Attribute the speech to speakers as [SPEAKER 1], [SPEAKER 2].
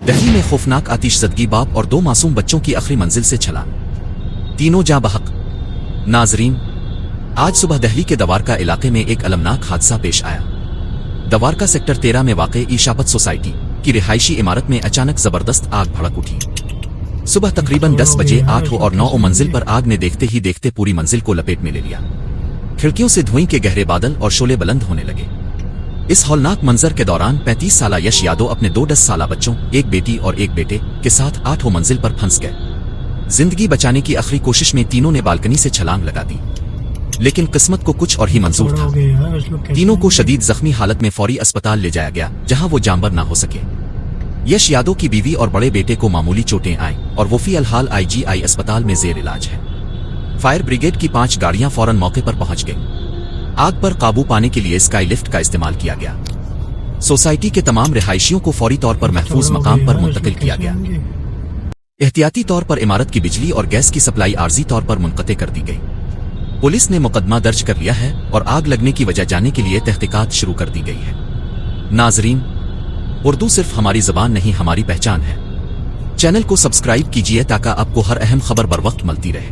[SPEAKER 1] دہلی میں خوفناک آتش زدگی، باپ اور 2 معصوم بچوں کی آخری منزل سے چھلانگ، تینوں جاں بحق۔ ناظرین، آج صبح دہلی کے دوارکا علاقے میں ایک المناک حادثہ پیش آیا۔ دوارکا سیکٹر 13 میں واقع ایشاپت سوسائٹی کی رہائشی عمارت میں اچانک زبردست آگ بھڑک اٹھی۔ صبح تقریباً 10 بجے 8 اور 9 منزل پر آگ نے دیکھتے ہی دیکھتے پوری منزل کو لپیٹ میں لے لیا۔ کھڑکیوں سے دھوئیں کے گہرے بادل اور شعلے بلند ہونے لگے۔ اس ہولناک منظر کے دوران 35 سالہ یش یادو اپنے 2 10 سالہ بچوں، ایک بیٹی اور ایک بیٹے کے ساتھ 8 منزل پر پھنس گئے۔ زندگی بچانے کی آخری کوشش میں تینوں نے بالکنی سے چھلانگ لگا دی، لیکن قسمت کو کچھ اور ہی منظور تھا۔ تینوں کو شدید زخمی حالت میں فوری اسپتال لے جایا گیا، جہاں وہ جانبر نہ ہو سکے۔ یش یادو کی بیوی اور بڑے بیٹے کو معمولی چوٹیں آئیں اور وہ فی الحال IGI اسپتال میں زیر علاج ہے۔ فائر بریگیڈ کی 5 گاڑیاں فوراً موقع پر پہنچ گئیں۔ آگ پر قابو پانے کے لیے اسکائی لفٹ کا استعمال کیا گیا۔ سوسائٹی کے تمام رہائشیوں کو فوری طور پر محفوظ مقام پر منتقل کیا گیا۔ احتیاطی طور پر عمارت کی بجلی اور گیس کی سپلائی عارضی طور پر منقطع کر دی گئی۔ پولیس نے مقدمہ درج کر لیا ہے اور آگ لگنے کی وجہ جاننے کے لیے تحقیقات شروع کر دی گئی ہے۔ ناظرین، اردو صرف ہماری زبان نہیں، ہماری پہچان ہے۔ چینل کو سبسکرائب کیجیے تاکہ آپ کو ہر اہم خبر بروقت ملتی رہے۔